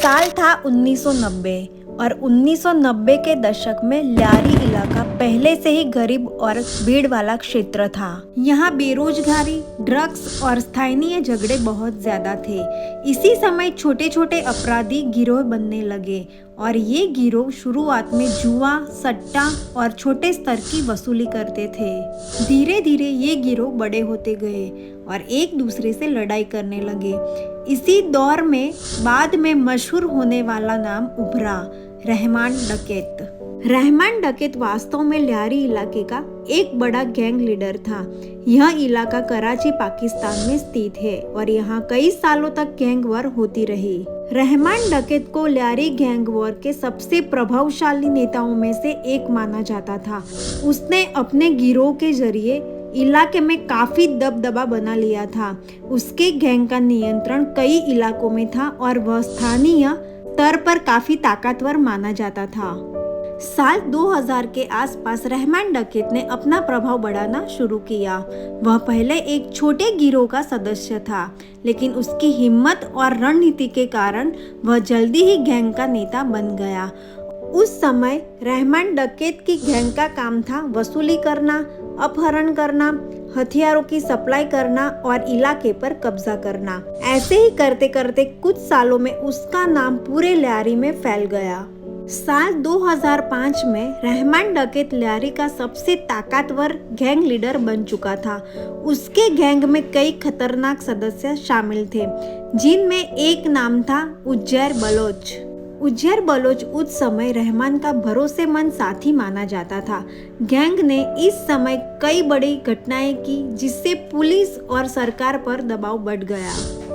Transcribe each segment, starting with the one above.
साल था 1990 और 1990 के दशक में ल्यारी इलाका पहले से ही गरीब और भीड़ वाला क्षेत्र था। यहाँ बेरोजगारी, ड्रग्स और स्थानीय झगड़े बहुत ज्यादा थे। इसी समय छोटे छोटे अपराधी गिरोह बनने लगे और ये गिरोह शुरुआत में जुआ, सट्टा और छोटे स्तर की वसूली करते थे। धीरे धीरे ये गिरोह बड़े होते गए और एक दूसरे से लड़ाई करने लगे। इसी दौर में बाद में मशहूर होने वाला नाम उभरा, रहमान डकैत। रहमान डकैत वास्तव में ल्यारी इलाके का एक बड़ा गैंग लीडर था। यह इलाका कराची, पाकिस्तान में स्थित है और यहाँ कई सालों तक गैंग वॉर होती रही। रहमान डकैत को ल्यारी गैंग वॉर के सबसे प्रभावशाली नेताओं में से एक माना जाता था। उसने अपने गिरोह के जरिए इलाके में काफी दबदबा बना लिया था। उसके गैंग का नियंत्रण कई इलाकों में था और वह स्थानीय स्तर पर काफी ताकतवर माना जाता था। साल 2000 के आसपास रहमान डकैत ने अपना प्रभाव बढ़ाना शुरू किया। वह पहले एक छोटे गिरोह का सदस्य था, लेकिन उसकी हिम्मत और रणनीति के कारण वह जल्दी ही गैंग का नेता बन गया। उस समय रहमान डकैत की गैंग का काम था वसूली करना, अपहरण करना, हथियारों की सप्लाई करना और इलाके पर कब्जा करना। ऐसे ही करते करते कुछ सालों में उसका नाम पूरे ल्यारी में फैल गया। साल 2005 में रहमान डकैत ल्यारी का सबसे ताकतवर गैंग लीडर बन चुका था। उसके गैंग में कई खतरनाक सदस्य शामिल थे, जिनमें एक नाम था उज्जैर बलोच। उज्जैर बलोच उस समय रहमान का भरोसेमंद साथी माना जाता था। गैंग ने इस समय कई बड़ी घटनाएं की, जिससे पुलिस और सरकार पर दबाव बढ़ गया।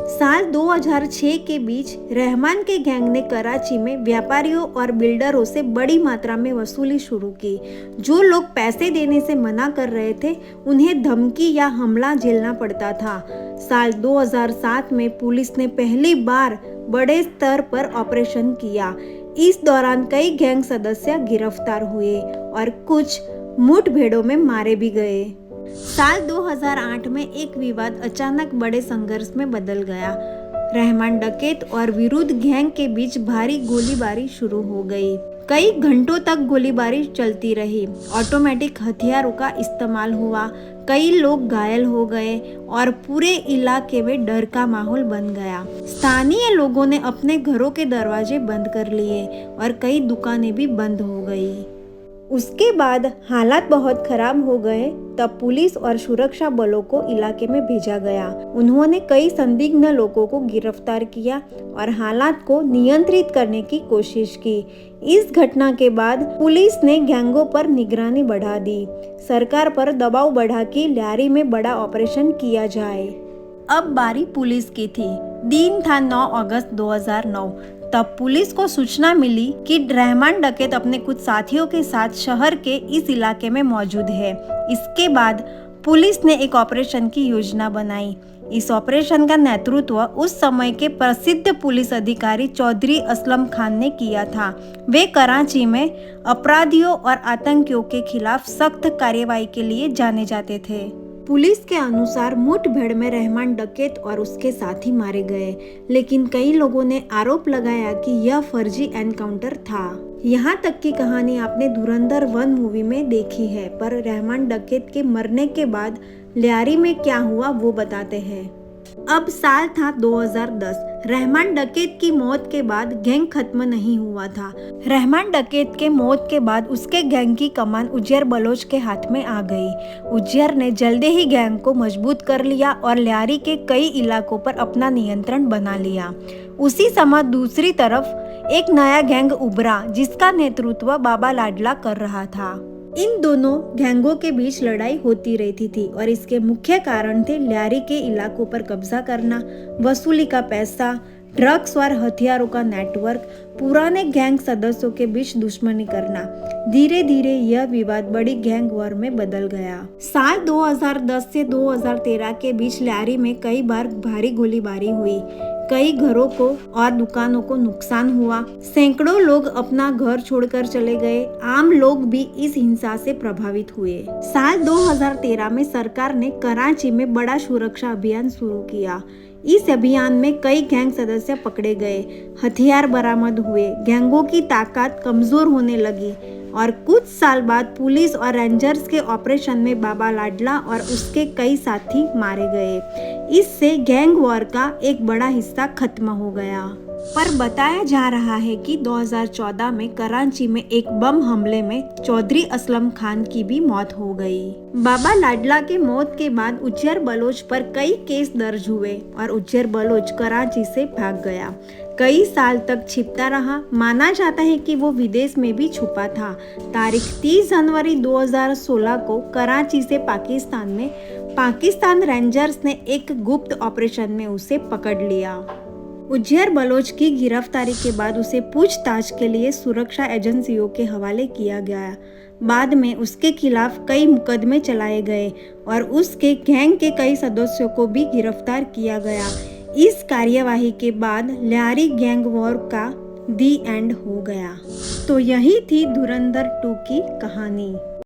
साल 2006 के बीच रहमान के गैंग ने कराची में व्यापारियों और बिल्डरों से बड़ी मात्रा में वसूली शुरू की। जो लोग पैसे देने से मना कर रहे थे, उन्हें धमकी या हमला झेलना पड़ता था। साल 2007 में पुलिस ने पहली बार बड़े स्तर पर ऑपरेशन किया। इस दौरान कई गैंग सदस्य गिरफ्तार हुए और कुछ मुठभेड़ों में मारे भी गए। साल 2008 में एक विवाद अचानक बड़े संघर्ष में बदल गया। रहमान डकैत और विरुद्ध गैंग के बीच भारी गोलीबारी शुरू हो गई। कई घंटों तक गोलीबारी चलती रही। ऑटोमेटिक हथियारों का इस्तेमाल हुआ। कई लोग घायल हो गए और पूरे इलाके में डर का माहौल बन गया। स्थानीय लोगों ने अपने घरों के दरवाजे बंद कर लिए और कई दुकानें भी बंद हो गई। उसके बाद हालात बहुत खराब हो गए। तब पुलिस और सुरक्षा बलों को इलाके में भेजा गया। उन्होंने कई संदिग्ध लोगों को गिरफ्तार किया और हालात को नियंत्रित करने की कोशिश की। इस घटना के बाद पुलिस ने गैंगों पर निगरानी बढ़ा दी। सरकार पर दबाव बढ़ा कि ल्यारी में बड़ा ऑपरेशन किया जाए। अब बारी पुलिस की थी। दिन था 9 अगस्त 2009। तब पुलिस को सूचना मिली कि रहमान डकैत अपने कुछ साथियों के साथ शहर के इस इलाके में मौजूद है। इसके बाद पुलिस ने एक ऑपरेशन की योजना बनाई। इस ऑपरेशन का नेतृत्व उस समय के प्रसिद्ध पुलिस अधिकारी चौधरी असलम खान ने किया था। वे कराची में अपराधियों और आतंकियों के खिलाफ सख्त कार्रवाई के लिए जाने जाते थे। पुलिस के अनुसार मुठभेड़ में रहमान डकैत और उसके साथी मारे गए, लेकिन कई लोगों ने आरोप लगाया कि यह फर्जी एनकाउंटर था। यहाँ तक की कहानी आपने धुरंधर 1 मूवी में देखी है, पर रहमान डकैत के मरने के बाद ल्यारी में क्या हुआ वो बताते हैं। अब साल था 2010। रहमान डकैत की मौत के बाद गैंग खत्म नहीं हुआ था। रहमान डकैत के मौत के बाद उसके गैंग की कमान उज्जैर बलोच के हाथ में आ गई। उज्जैर ने जल्दी ही गैंग को मजबूत कर लिया और ल्यारी के कई इलाकों पर अपना नियंत्रण बना लिया। उसी समय दूसरी तरफ एक नया गैंग उभरा, जिसका नेतृत्व बाबा लाडला कर रहा था। इन दोनों गैंगों के बीच लड़ाई होती रहती थी और इसके मुख्य कारण थे ल्यारी के इलाकों पर कब्जा करना, वसूली का पैसा, ड्रग्स और हथियारों का नेटवर्क, पुराने गैंग सदस्यों के बीच दुश्मनी करना। धीरे धीरे यह विवाद बड़ी गैंग वॉर में बदल गया। साल 2010 से 2013 के बीच ल्यारी में कई बार भारी गोलीबारी हुई। कई घरों को और दुकानों को नुकसान हुआ। सैकड़ों लोग अपना घर छोड़कर चले गए। आम लोग भी इस हिंसा से प्रभावित हुए। साल 2013 में सरकार ने कराची में बड़ा सुरक्षा अभियान शुरू किया। इस अभियान में कई गैंग सदस्य पकड़े गए, हथियार बरामद हुए, गैंगों की ताकत कमजोर होने लगी और कुछ साल बाद पुलिस और रेंजर्स के ऑपरेशन में बाबा लाडला और उसके कई साथी मारे गए। इससे गैंग वॉर का एक बड़ा हिस्सा खत्म हो गया। पर बताया जा रहा है कि 2014 में कराची में एक बम हमले में चौधरी असलम खान की भी मौत हो गई। बाबा लाडला के मौत के बाद उज्जैर बलोच पर कई केस दर्ज हुए और उज्जैर बलोच कराची से भाग गया। कई साल तक छिपता रहा। माना जाता है कि वो विदेश में भी छुपा था। तारीख 30 जनवरी 2016 को कराची से पाकिस्तान रेंजर्स ने एक गुप्त ऑपरेशन में उसे पकड़ लिया। उज्जैर बलोच की गिरफ्तारी के बाद उसे पूछताछ के लिए सुरक्षा एजेंसियों के हवाले किया गया। बाद में उसके खिलाफ कई मुकदमे चलाए गए और उसके गैंग के कई सदस्यों को भी गिरफ्तार किया गया। इस कार्यवाही के बाद ल्यारी गैंग वॉर का दी एंड हो गया। तो यही थी धुरंधर 2 की कहानी।